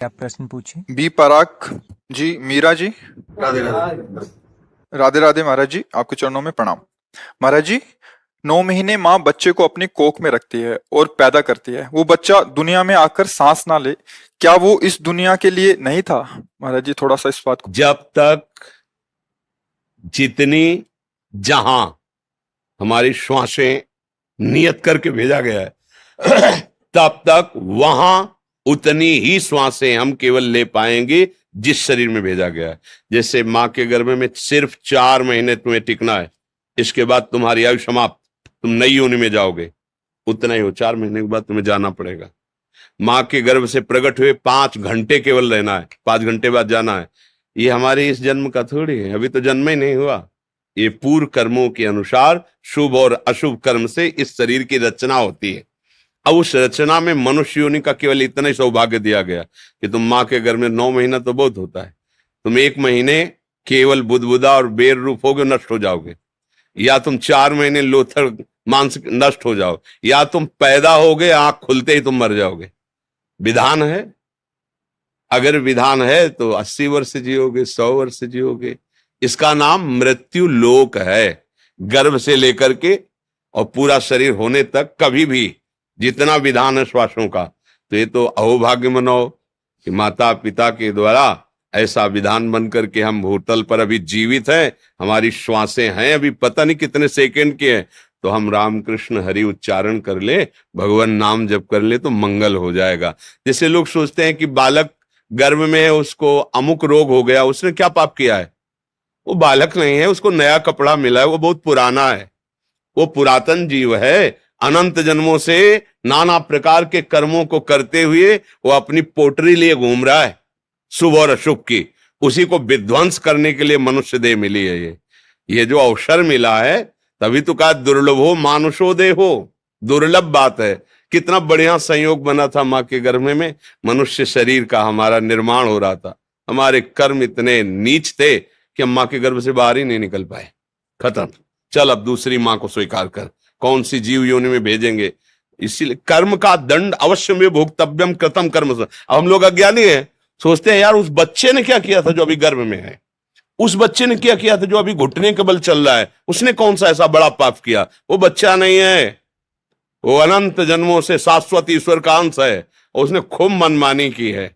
आप प्रश्न पूछिए। बी पराग जी, मीरा जी। राधे राधे। राधे राधे महाराज जी, आपके चरणों में प्रणाम। महाराज जी, 9 महीने माँ बच्चे को अपनी कोख में रखती है और पैदा करती है। वो बच्चा दुनिया में आकर सांस ना ले, क्या वो इस दुनिया के लिए नहीं था? महाराज जी, थोड़ा सा इस बात को। जब तक जितनी जहां हमारी श्वासें नियत करके भेजा गया है तब तक वहां उतनी ही श्वासें हम केवल ले पाएंगे जिस शरीर में भेजा गया है। जैसे मां के गर्भ में सिर्फ 4 महीने तुम्हें टिकना है, इसके बाद तुम्हारी आयु समाप्त, तुम नई योनि में जाओगे। उतना ही हो, 4 महीने के बाद तुम्हें जाना पड़ेगा। मां के गर्भ से प्रकट हुए 5 घंटे केवल रहना है, 5 घंटे बाद जाना है। ये हमारे इस जन्म का थोड़ी है, अभी तो जन्म ही नहीं हुआ। ये पूर्व कर्मों के अनुसार शुभ और अशुभ कर्म से इस शरीर की रचना होती है। अब उस रचना में मनुष्य योनि का केवल इतना ही सौभाग्य दिया गया कि तुम मां के गर्भ में 9 महीना तो बहुत होता है, तुम 1 महीने केवल बुदबुदा और बेर रूप होगे, नष्ट हो जाओगे, या तुम 4 महीने लोथड़ मांस नष्ट हो जाओ, या तुम पैदा होगे आंख खुलते ही तुम मर जाओगे। विधान है, अगर विधान है तो 80 वर्ष जियोगे, 100 वर्ष जियोगे। इसका नाम मृत्यु लोक है। गर्भ से लेकर के और पूरा शरीर होने तक कभी भी जितना विधान है श्वासों का, तो ये तो अहोभाग्य मनाओ कि माता पिता के द्वारा ऐसा विधान बन करके हम भूतल पर अभी जीवित हैं। हमारी श्वासें हैं अभी पता नहीं कितने सेकंड की हैं, तो हम राम कृष्ण हरि उच्चारण कर ले, भगवान नाम जप कर ले तो मंगल हो जाएगा। जैसे लोग सोचते हैं कि बालक गर्भ में है, उसको अमुक रोग हो गया, उसने क्या पाप किया है? वो बालक नहीं है, उसको नया कपड़ा मिला है, वो बहुत पुराना है, वो पुरातन जीव है। अनंत जन्मों से नाना प्रकार के कर्मों को करते हुए वो अपनी पोटरी लिए घूम रहा है, शुभ और अशुभ की। उसी को विध्वंस करने के लिए मनुष्य देह मिली है। ये जो अवसर मिला है, तभी तो कहा दुर्लभो मानुषो देहो, दुर्लभ बात है। कितना बढ़िया संयोग बना था मां के गर्भ में, मनुष्य शरीर का हमारा निर्माण हो रहा था। हमारे कर्म इतने नीच थे कि हम मां के गर्भ से बाहर ही नहीं निकल पाए। खत्म, चल अब दूसरी मां को स्वीकार कर, कौन सी जीव योनि में भेजेंगे। इसीलिए कर्म का दंड अवश्य में भोक्तव्यम कृतम कर्म। अब हम लोग अज्ञानी हैं, सोचते हैं यार उस बच्चे ने क्या किया था जो अभी गर्भ में है, उस बच्चे ने क्या किया था जो अभी घुटने के बल चल रहा है, उसने कौन सा ऐसा बड़ा पाप किया। वो बच्चा नहीं है, वो अनंत जन्मों से शाश्वत ईश्वर का अंश है, और उसने खूब मनमानी की है।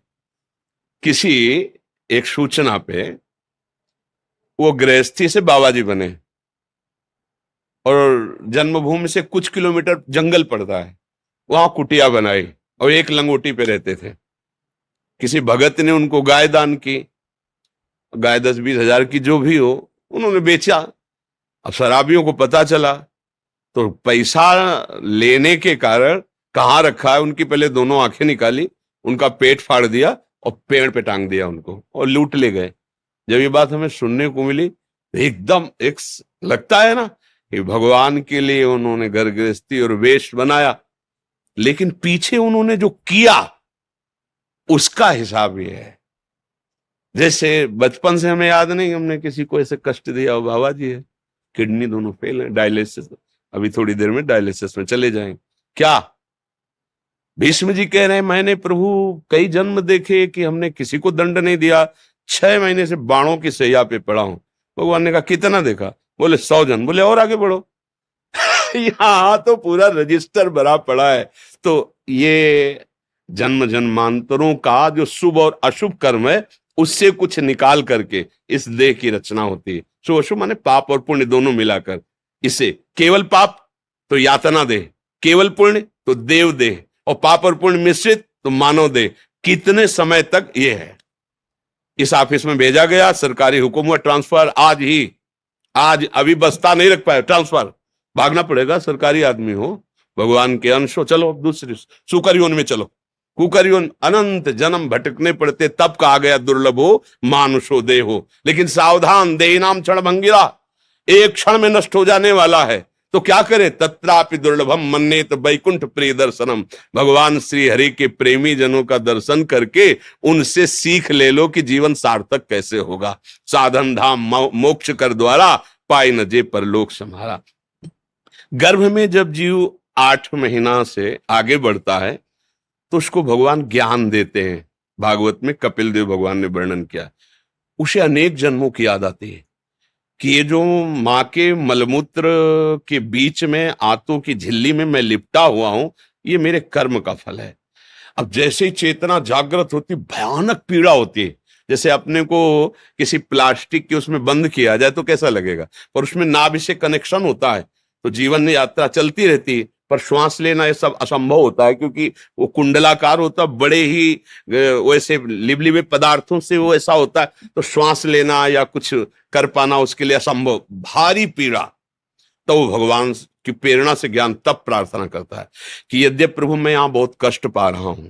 किसी एक सूचना पे वो गृहस्थी से बाबा जी बने, और जन्मभूमि से कुछ किलोमीटर जंगल पड़ता है, वहां कुटिया बनाई और एक लंगोटी पे रहते थे। किसी भगत ने उनको गाय दान की, गाय 10-20 हजार की जो भी हो, उन्होंने बेचा। अब शराबियों को पता चला तो पैसा लेने के कारण कहाँ रखा है, उनकी पहले दोनों आंखें निकाली, उनका पेट फाड़ दिया और पेड़ पे टांग दिया उनको, और लूट ले गए। जब ये बात हमें सुनने को मिली तो एकदम एक लगता है ना कि भगवान के लिए उन्होंने घर गृहस्थी और वेश बनाया, लेकिन पीछे उन्होंने जो किया उसका हिसाब ये है। जैसे बचपन से हमें याद नहीं हमने किसी को ऐसे कष्ट दिया हो। बाबा जी है, किडनी दोनों फेल है, डायलिसिस, अभी थोड़ी देर में डायलिसिस में चले जाएंगे। क्या भीष्म जी कह रहे हैं, मैंने प्रभु कई जन्म देखे कि हमने किसी को दंड नहीं दिया, 6 महीने से बाणों की सैया पे पड़ा हूं। भगवान ने कहा कितना देखा? बोले 100 जन्म। बोले और आगे बढ़ो। यहां तो पूरा रजिस्टर भरा पड़ा है। तो ये जन्म जन्मांतरों का जो शुभ और अशुभ कर्म है, उससे कुछ निकाल करके इस देह की रचना होती है। शुभ अशुभ माने पाप और पुण्य दोनों मिलाकर। इसे केवल पाप तो यातना देह, केवल पुण्य तो देव देह, और पाप और पुण्य मिश्रित तो मानव देह। कितने समय तक ये है। इस ऑफिस में भेजा गया, सरकारी हुक्म हुआ ट्रांसफर आज ही, आज अभी बस्ता नहीं रख पाए, ट्रांसफर, भागना पड़ेगा। सरकारी आदमी हो, भगवान के अंश हो, चलो दूसरी सुकर योनि में चलो। कुकर योनि अनंत जन्म भटकने पड़ते, तब कहा गया दुर्लभो मानुषो देहो। लेकिन सावधान, देही नाम क्षण भंगिरा, एक क्षण में नष्ट हो जाने वाला है। तो क्या करे? तत्रापि दुर्लभम मन्नेत वैकुंठ प्रिय दर्शनम। भगवान श्री हरि के प्रेमी जनों का दर्शन करके उनसे सीख ले लो कि जीवन सार्थक कैसे होगा। साधन धाम मोक्ष कर द्वारा पाए न जे परलोक सम्हारा। गर्भ में जब जीव 8 महीना से आगे बढ़ता है तो उसको भगवान ज्ञान देते हैं। भागवत में कपिल देव भगवान ने वर्णन किया। उसे अनेक जन्मों की याद आती है कि ये जो माँ के मलमूत्र के बीच में आंतों की झिल्ली में मैं लिपटा हुआ हूं, ये मेरे कर्म का फल है। अब जैसे ही चेतना जागृत होती, भयानक पीड़ा होती है। जैसे अपने को किसी प्लास्टिक के उसमें बंद किया जाए तो कैसा लगेगा, पर उसमें नाभि से कनेक्शन होता है तो जीवन यात्रा चलती रहती है। पर श्वास लेना ये सब असंभव होता है, क्योंकि वो कुंडलाकार होता है, बड़े ही वैसे लिबलिबे पदार्थों से वो ऐसा होता है, तो श्वास लेना या कुछ कर पाना उसके लिए असंभव, भारी पीड़ा। तो वो भगवान की प्रेरणा से ज्ञान तब प्रार्थना करता है कि यद्यपि प्रभु मैं यहां बहुत कष्ट पा रहा हूं,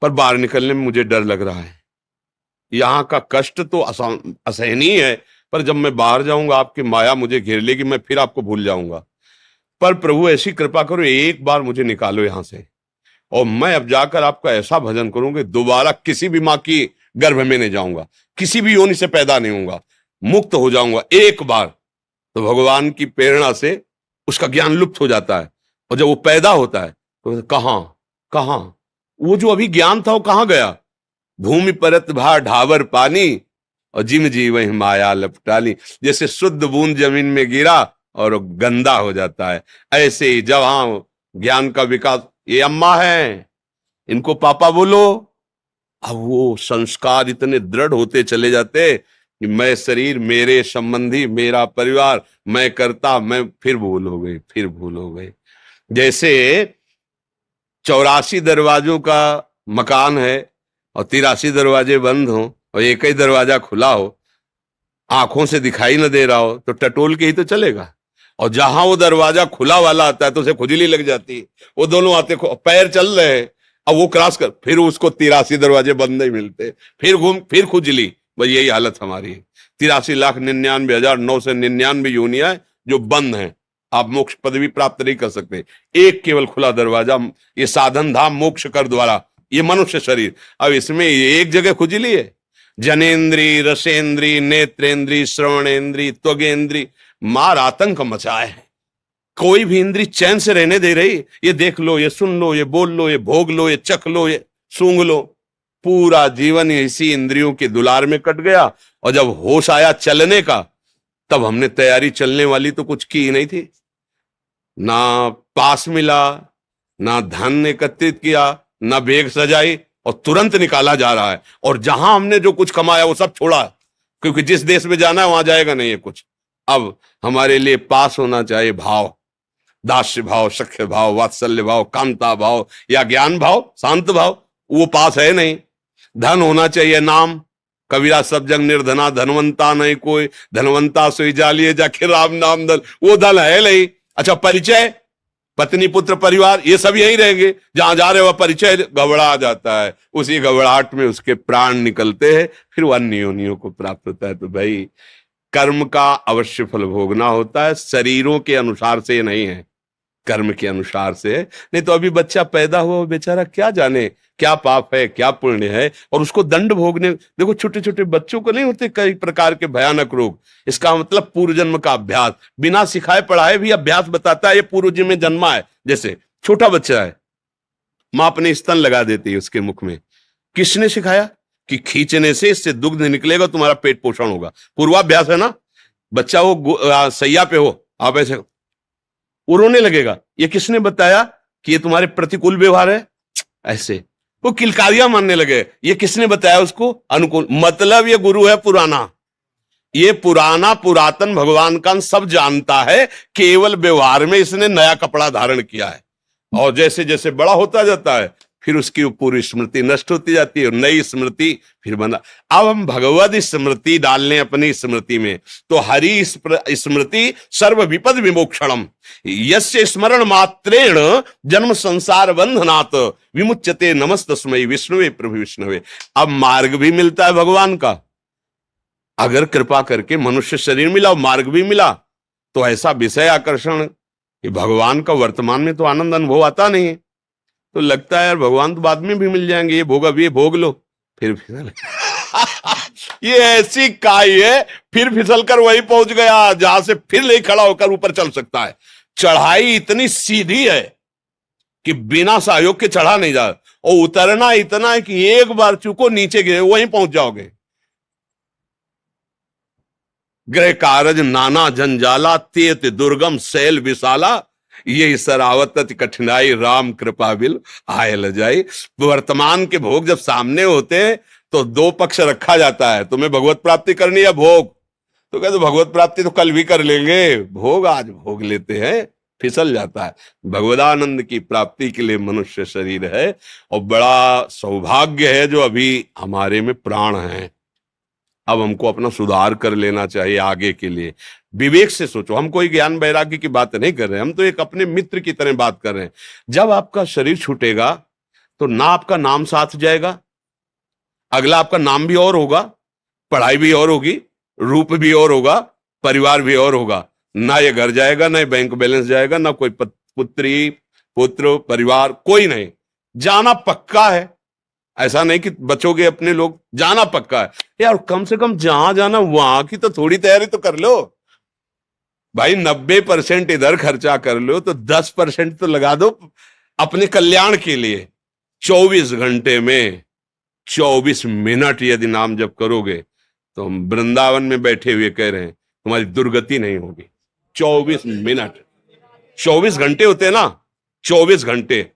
पर बाहर निकलने में मुझे डर लग रहा है। यहां का कष्ट तो असहनीय है, पर जब मैं बाहर जाऊंगा आपकी माया मुझे घेर लेगी, मैं फिर आपको भूल जाऊंगा। पर प्रभु ऐसी कृपा करो, एक बार मुझे निकालो यहां से, और मैं अब जाकर आपका ऐसा भजन करूंगा, दोबारा किसी भी मां की गर्भ में नहीं जाऊंगा, किसी भी योनि से पैदा नहीं होऊंगा, मुक्त हो जाऊंगा एक बार। तो भगवान की प्रेरणा से उसका ज्ञान लुप्त हो जाता है, और जब वो पैदा होता है तो कहां कहां वो जो अभी ज्ञान था वो कहां गया। भूमि परत भा ढावर पानी, और जिम जी वही माया लपटाली। जैसे शुद्ध बूंद जमीन में गिरा और वो गंदा हो जाता है, ऐसे ही जब हाँ ज्ञान का विकास, ये अम्मा है इनको पापा बोलो, अब वो संस्कार इतने दृढ़ होते चले जाते कि मैं शरीर, मेरे संबंधी, मेरा परिवार, मैं करता, मैं, फिर भूल हो गई, फिर भूल हो गई। जैसे 84 दरवाजों का मकान है और 83 दरवाजे बंद हो और एक ही दरवाजा खुला हो, आंखों से दिखाई न दे रहा हो, तो टटोल के ही तो चलेगा। और जहां वो दरवाजा खुला वाला आता है तो उसे खुजली लग जाती है, वो दोनों आते पैर चल रहे हैं, अब वो क्रॉस कर, फिर उसको 83 दरवाजे बंद नहीं मिलते, फिर घूम, फिर खुजली। बस यही हालत हमारी है। 83,99,999 योनियां जो बंद हैं, आप मोक्ष पदवी प्राप्त नहीं कर सकते। एक केवल खुला दरवाजा, ये साधन धाम मोक्ष कर द्वारा, ये मनुष्य शरीर। अब इसमें एक जगह खुजली है, जनेन्द्री, रसेंद्री, नेत्रेंद्री, श्रवणेन्द्री, त्वगेंद्री, मार आतंक मचाए है। कोई भी इंद्री चैन से रहने दे रही, ये देख लो, ये सुन लो, ये बोल लो, ये भोग लो, ये चख लो, ये सूंघ लो। पूरा जीवन इसी इंद्रियों के दुलार में कट गया, और जब होश आया चलने का, तब हमने तैयारी चलने वाली तो कुछ की ही नहीं थी। ना पास मिला, ना धन एकत्रित किया, ना बेग सजाई, और तुरंत निकाला जा रहा है। और जहां हमने जो कुछ कमाया वो सब छोड़ा, क्योंकि जिस देश में जाना है वहां जाएगा नहीं है कुछ। अब हमारे लिए पास होना चाहिए भाव, दास्य भाव, सख्य भाव, वात्सल्य भाव, कांता भाव या ज्ञान भाव, शांत भाव, वो पास है नहीं। धन होना चाहिए नाम, कबीरा सब जंग निर्धना, धनवंता नहीं कोई, धनवंता सोई जालिए जाके राम नाम धन, वो धन है नहीं। अच्छा परिचय, पत्नी पुत्र परिवार, ये सब यही रहेंगे, जहां जा रहे हो परिचय घबरा जाता है, उसी घबराहट में उसके प्राण निकलते हैं, फिर वो अन्य योनियों को प्राप्त होता है। तो भाई कर्म का अवश्य फल भोगना होता है, शरीरों के अनुसार से नहीं है, कर्म के अनुसार से है। नहीं तो अभी बच्चा पैदा हुआ बेचारा क्या जाने क्या पाप है क्या पुण्य है, और उसको दंड भोगने। देखो छोटे छोटे बच्चों को नहीं होते कई प्रकार के भयानक रोग, इसका मतलब पूर्व जन्म का अभ्यास, बिना सिखाए पढ़ाए भी अभ्यास बताता है ये पूर्व जन्म में जन्मा है। जैसे छोटा बच्चा है, मां अपने स्तन लगा देती है उसके मुख में, किसने सिखाया कि खींचने से इससे दुग्ध निकलेगा, तुम्हारा पेट पोषण होगा, पूर्वाभ्यास है ना। बच्चा वो सैया पे हो, आप ऐसे वो रोने लगेगा, ये किसने बताया कि ये तुम्हारे प्रतिकूल व्यवहार है, ऐसे वो किलकारियां मानने लगे, ये किसने बताया उसको अनुकूल। मतलब ये गुरु है पुराना, ये पुराना पुरातन भगवान का सब जानता है, केवल व्यवहार में इसने नया कपड़ा धारण किया है। और जैसे जैसे बड़ा होता जाता है फिर उसकी पूरी स्मृति नष्ट होती जाती है और नई स्मृति फिर बना। अब हम भगवद स्मृति डालने अपनी स्मृति में, तो हरि स्मृति सर्व विपद विमोक्षणम, यस्य स्मरण मात्रेण जन्म संसार बंधनात् विमुच्यते नमस्तस्मै विष्णुवे प्रभु विष्णुवे। अब मार्ग भी मिलता है भगवान का, अगर कृपा करके मनुष्य शरीर मिला और मार्ग भी मिला, तो ऐसा विषय आकर्षण कि भगवान का वर्तमान में तो आनंद अनुभव आता नहीं है, तो लगता है यार भगवान तो बाद में भी मिल जाएंगे, ये भोग अभी भोग लो, फिर फिसल ये ऐसी काई है, फिर फिसल कर वही पहुंच गया जहां से फिर नहीं खड़ा होकर ऊपर चल सकता है। चढ़ाई इतनी सीधी है कि बिना सहयोग के चढ़ा नहीं जा, और उतरना इतना है कि एक बार चूको नीचे गिरे वहीं पहुंच जाओगे। गृह कारज नाना जंजाला, तेत दुर्गम शैल विशाला, ये सरावत कठिनाई राम कृपा बिल आए ल जाई। वर्तमान के भोग जब सामने होते हैं तो दो पक्ष रखा जाता है, तुम्हें भगवत प्राप्ति करनी है भोग, तो कहते भगवत प्राप्ति तो कल भी कर लेंगे, भोग आज भोग लेते हैं, फिसल जाता है। भगवदानंद की प्राप्ति के लिए मनुष्य शरीर है, और बड़ा सौभाग्य है जो अभी हमारे में प्राण है। अब हमको अपना सुधार कर लेना चाहिए आगे के लिए। विवेक से सोचो, हम कोई ज्ञान वैराग्य की बात नहीं कर रहे, हम तो एक अपने मित्र की तरह बात कर रहे हैं। जब आपका शरीर छूटेगा तो ना आपका नाम साथ जाएगा, अगला आपका नाम भी और होगा, पढ़ाई भी और होगी, रूप भी और होगा, परिवार भी और होगा। ना ये घर जाएगा, ना ये बैंक बैलेंस जाएगा, ना कोई पुत्री पुत्र परिवार, कोई नहीं, जाना पक्का है। ऐसा नहीं कि बचोगे अपने लोग, जाना पक्का है यार। कम से कम जहां जाना वहां की तो थोड़ी तैयारी तो कर लो भाई। 90% इधर खर्चा कर लो तो 10% तो लगा दो अपने कल्याण के लिए। 24 घंटे में 24 मिनट यदि नाम जप करोगे तो हम वृंदावन में बैठे हुए कह रहे हैं तुम्हारी दुर्गति नहीं होगी। 24 मिनट, 24 घंटे होते हैं ना, 24 घंटे,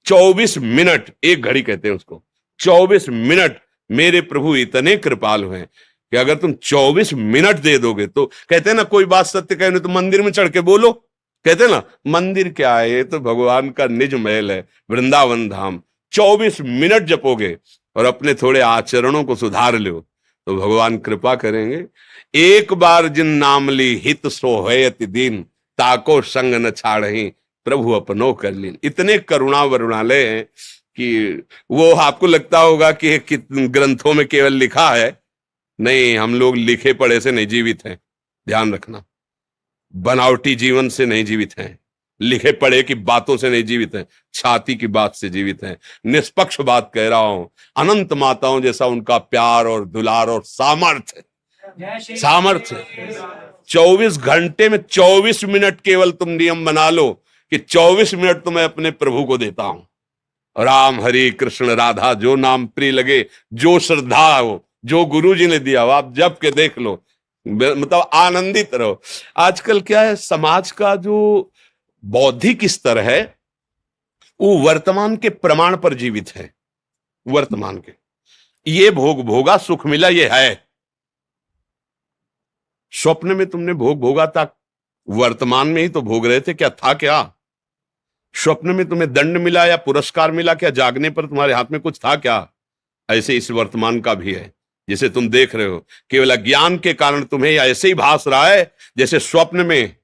24 मिनट, एक घड़ी कहते हैं उसको। 24 मिनट मेरे प्रभु इतने कृपालु हैं कि अगर तुम 24 मिनट दे दोगे तो, कहते हैं ना कोई बात सत्य कहने तो मंदिर में चढ़ के बोलो, कहते हैं ना मंदिर क्या है, ये तो भगवान का निज महल है, वृंदावन धाम। 24 मिनट जपोगे और अपने थोड़े आचरणों को सुधार लो तो भगवान कृपा करेंगे। एक बार जिन नाम ली हित सोहयति दीन, ताको संग न छाड़ही प्रभु अपनो कर लीन। इतने करुणा वरुणालय हैं कि वो आपको लगता होगा कि ग्रंथों में केवल लिखा है, नहीं, हम लोग लिखे पढ़े से नहीं जीवित हैं, ध्यान रखना। बनावटी जीवन से नहीं जीवित हैं, लिखे पढ़े की बातों से नहीं जीवित हैं, छाती की बात से जीवित हैं। निष्पक्ष बात कह रहा हूं, अनंत माताओं जैसा उनका प्यार और दुलार और सामर्थ्य 24 घंटे में 24 मिनट केवल तुम नियम बना लो कि 24 मिनट तो मैं अपने प्रभु को देता हूं। राम हरि कृष्ण राधा, जो नाम प्रिय लगे, जो श्रद्धा हो, जो गुरु जी ने दिया हो, आप जप के देख लो, मतलब आनंदित रहो। आजकल क्या है, समाज का जो बौद्धिक स्तर है वो वर्तमान के प्रमाण पर जीवित है। वर्तमान के ये भोग भोगा, सुख मिला, ये है। स्वप्न में तुमने भोग भोगा था, वर्तमान में ही तो भोग रहे थे, क्या था क्या? स्वप्न में तुम्हें दंड मिला या पुरस्कार मिला क्या? जागने पर तुम्हारे हाथ में कुछ था क्या? ऐसे इस वर्तमान का भी है, जिसे तुम देख रहे हो। केवल अज्ञान के कारण तुम्हें ऐसे ही भास रहा है जैसे स्वप्न में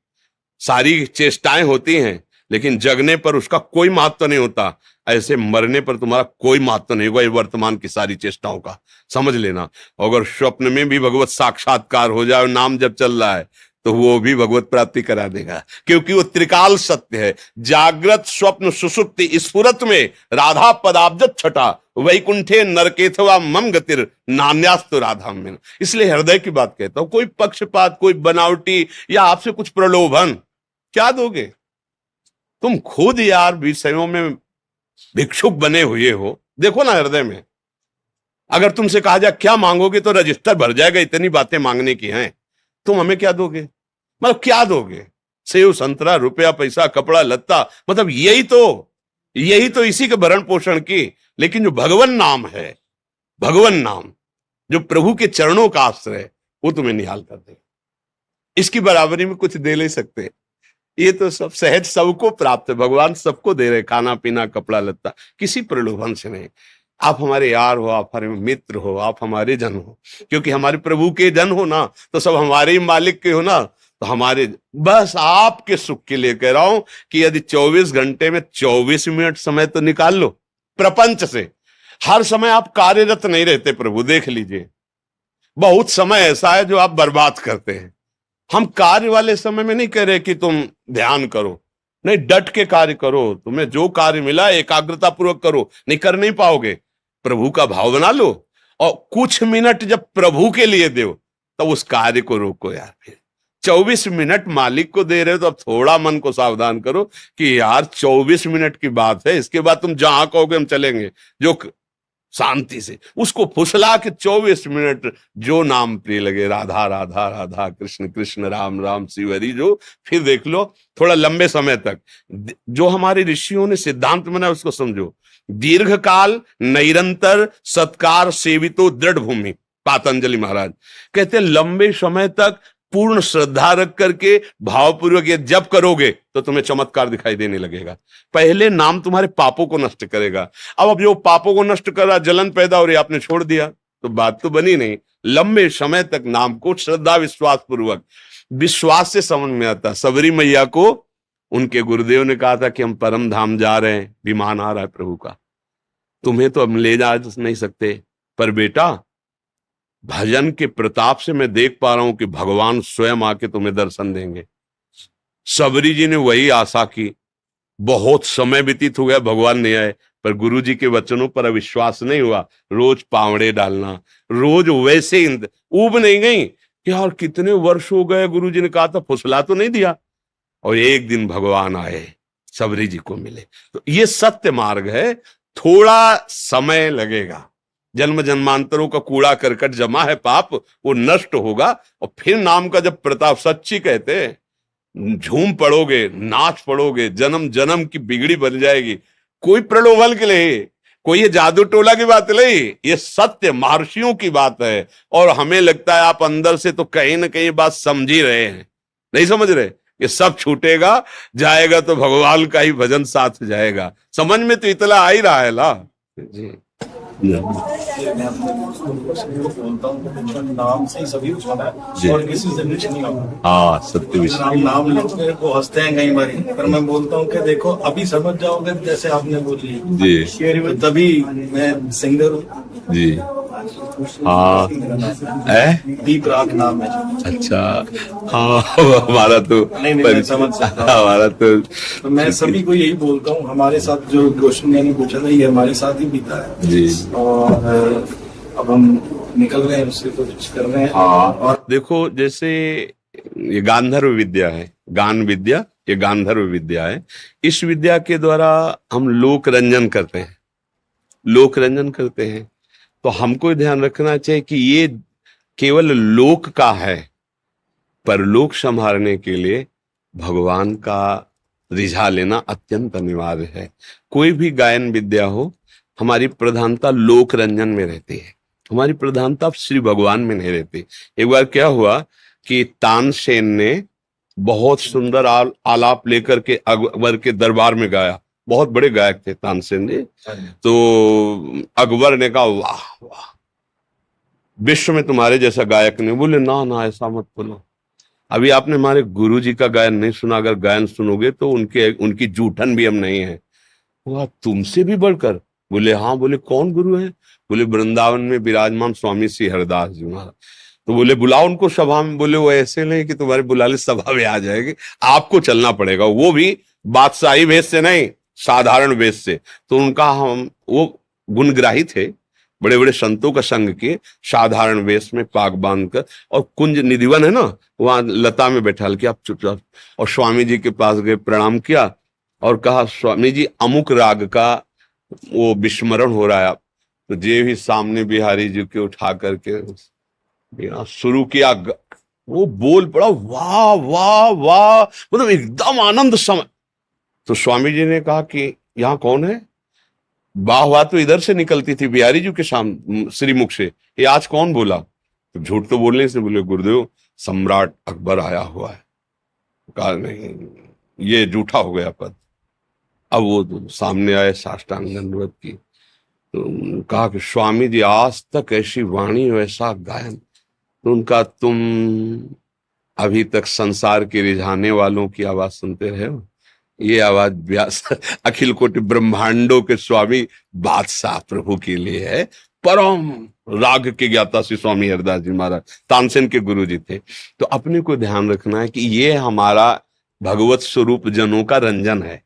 सारी चेष्टाएं होती हैं, लेकिन जगने पर उसका कोई महत्व नहीं होता। ऐसे मरने पर तुम्हारा कोई महत्व नहीं होगा वर्तमान की सारी चेष्टाओं का, समझ लेना। अगर स्वप्न में भी भगवत साक्षात्कार हो जाए, नाम जब चल रहा है, तो वो भी भगवत प्राप्ति करा देगा, क्योंकि वो त्रिकाल सत्य है। जागृत स्वप्न सुषुप्ति स्फुरत में राधा पदाब्जत छटा, वैकुंठे नरकेथवा मम गतिर नान्यास्तु राधा में। इसलिए हृदय की बात कहता हूं, कोई पक्षपात, कोई बनावटी या आपसे कुछ प्रलोभन क्या दोगे? तुम खुद यार विषयों में भिक्षुक बने हुए हो, देखो ना हृदय में। अगर तुमसे कहा जाए क्या मांगोगे तो रजिस्टर भर जाएगा, इतनी बातें मांगने की हैं। तुम हमें क्या दोगे? मतलब क्या दोगे? सेव संतरा, रुपया पैसा, कपड़ा लत्ता, मतलब यही तो इसी के भरण पोषण की। लेकिन जो भगवान नाम है, भगवान नाम जो प्रभु के चरणों का आश्रय, वो तुम्हें निहाल कर देगा। इसकी बराबरी में कुछ दे नहीं सकते। ये तो सब सहज सबको प्राप्त है, भगवान सबको दे रहे, खाना पीना कपड़ा लत्ता, किसी प्रलोभन से नहीं। आप हमारे यार हो, आप हमारे मित्र हो, आप हमारे जन हो, क्योंकि हमारे प्रभु के जन हो ना, तो सब हमारे ही मालिक के हो ना, तो हमारे बस आपके सुख के लिए कह रहा हूं कि यदि 24 घंटे में 24 मिनट समय तो निकाल लो प्रपंच से। हर समय आप कार्यरत नहीं रहते, प्रभु देख लीजिए, बहुत समय ऐसा है जो आप बर्बाद करते हैं। हम कार्य वाले समय में नहीं कह रहे कि तुम ध्यान करो, नहीं, डट के कार्य करो। तुम्हें जो कार्य मिला एकाग्रता पूर्वक करो, नहीं कर नहीं पाओगे, प्रभु का भाव बना लो और कुछ मिनट जब प्रभु के लिए दो, तब उस कार्य को रोको यार। फिर 24 मिनट मालिक को दे रहे हो तो अब थोड़ा मन को सावधान करो कि यार 24 मिनट की बात है, इसके बाद तुम जहां कहोगे हम चलेंगे, जो शांति से उसको फुसला के 24 मिनट जो नाम प्रिय लगे, राधा राधा राधा, कृष्ण कृष्ण, राम राम, शिव हरि, जो फिर देख लो थोड़ा लंबे समय तक। जो हमारे ऋषियों ने सिद्धांत बनाया उसको समझो। दीर्घ काल निरंतर सत्कार सेवितो दृढ़ भूमि, पातंजलि महाराज कहते हैं लंबे समय तक पूर्ण श्रद्धा रख करके भावपूर्वक ये जप करोगे तो तुम्हें चमत्कार दिखाई देने लगेगा। पहले नाम तुम्हारे पापों को नष्ट करेगा। अब जो पापों को नष्ट कर रहा, जलन पैदा हो रही, आपने छोड़ दिया तो बात तो बनी नहीं। लंबे समय तक नाम को श्रद्धा विश्वास पूर्वक, विश्वास से समझ में आता। सबरी मैया को उनके गुरुदेव ने कहा था कि हम परम धाम जा रहे हैं, विमान आ रहा है प्रभु का, तुम्हें तो हम ले जा नहीं सकते, पर बेटा भजन के प्रताप से मैं देख पा रहा हूं कि भगवान स्वयं आके तुम्हें दर्शन देंगे। सबरी जी ने वही आशा की। बहुत समय व्यतीत हो गया, भगवान नहीं आए, पर गुरु जी के वचनों पर अविश्वास नहीं हुआ। रोज पावड़े डालना, रोज वैसे ऊब नहीं गई कि यार कितने वर्ष हो गए, गुरु जी ने कहा था, फुसला तो नहीं दिया। और एक दिन भगवान आए, सबरी जी को मिले। तो ये सत्य मार्ग है, थोड़ा समय लगेगा। जन्म जन्मांतरों का कूड़ा करकट जमा है पाप, वो नष्ट होगा। और फिर नाम का जब प्रताप, सच्ची कहते हैं, झूम पड़ोगे, नाच पड़ोगे, जन्म जन्म की बिगड़ी बन जाएगी। कोई प्रलोभन के लिए, कोई ये जादू टोला की बात नहीं, ये सत्य महर्षियों की बात है। और हमें लगता है आप अंदर से तो कहीं ना कहीं बात समझ ही रहे हैं, नहीं समझ रहे। ये सब छूटेगा, जाएगा तो भगवान का ही भजन साथ जाएगा। समझ में तो इतना आ ही रहा है ना जी। मैं अपने बोलता हूँ, नाम से ही सभी कुछ होना है और किसी से कुछ नहीं होगा। हाँ, सत्य विषय। नाम लेते वो हंसते हैं कई बार, पर मैं बोलता हूँ कि देखो अभी समझ जाओगे, जैसे आपने बोली जी, तभी मैं सिंगर हूँ जी। हाँ, दीप राग नाम है। अच्छा, हाँ, हमारा तो नहीं मैं समझ सकता हूँ। हमारा तो मैं सभी को यही बोलता हूँ, हमारे साथ जो क्वेश्चन मैंने पूछा था ये हमारे साथ ही बीता है जी। और अब हम निकल रहे हैं, उससे कुछ कर रहे हैं। और देखो, जैसे ये गांधर्व विद्या है, गान विद्या, ये गांधर्व विद्या है। इस विद्या के द्वारा हम लोक रंजन करते हैं, लोक रंजन करते हैं। तो हमको ध्यान रखना चाहिए कि ये केवल लोक का है, पर लोक संभालने के लिए भगवान का रिझा लेना अत्यंत अनिवार्य है। कोई भी गायन विद्या हो, हमारी प्रधानता लोक रंजन में रहती है, हमारी प्रधानता श्री भगवान में नहीं रहती। एक बार क्या हुआ कि तानसेन ने बहुत सुंदर आलाप लेकर के अकबर के दरबार में गाया। बहुत बड़े गायक थे तानसेन जी। तो अकबर ने कहा वाह वाह, विश्व में तुम्हारे जैसा गायक नहीं। बोले ना ना, ऐसा मत बोलो, अभी आपने हमारे गुरु जी का गायन नहीं सुना, अगर गायन सुनोगे तो उनकी जूठन भी हम नहीं है। वह तुमसे भी बढ़कर? बोले हाँ। बोले कौन गुरु है? बोले वृंदावन में विराजमान स्वामी श्री हरिदास जी महाराज। तो बोले बुलाओ उनको सभा में। बोले वो ऐसे नहीं कि तुम्हारे बुलाले सभा में आ जाएंगे, आपको चलना पड़ेगा, वो भी बादशाही वेश से नहीं, साधारण वेश से। तो उनका हम वो गुणग्राही थे, बड़े बड़े संतों का संग किए, साधारण वेश में पाग बांधकर, और कुंज निधिवन है ना, वहां लता में बैठा के आप चुपचाप। और स्वामी जी के पास गए, प्रणाम किया और कहा स्वामी जी अमुक राग का वो विस्मरण हो रहा है। तो जे भी सामने बिहारी जी के उठा करके शुरू किया, वो बोल पड़ा वाह वाह वाह, मतलब एकदम आनंद समय। तो स्वामी जी ने कहा कि यहाँ कौन है? वाह वाह तो इधर से निकलती थी बिहारी जी के सामने श्रीमुख से, ये आज कौन बोला? तो झूठ तो बोलने से। बोले गुरुदेव सम्राट अकबर आया हुआ है। कहा नहीं, ये झूठा हो गया पद। अब वो तो सामने आए, साष्टांग दंडवत की। तो कहा कि स्वामी जी आज तक ऐसी वाणी वैसा गायन। तो उनका तुम अभी तक संसार के रिझाने वालों की आवाज सुनते रहे हो, ये आवाज व्यास अखिल कोटि ब्रह्मांडों के स्वामी बादशाह प्रभु के लिए है। परम राग के ज्ञाता श्री स्वामी हरिदास जी महाराज तानसेन के गुरु जी थे। तो अपने को ध्यान रखना है कि ये हमारा भगवत स्वरूप जनों का रंजन है।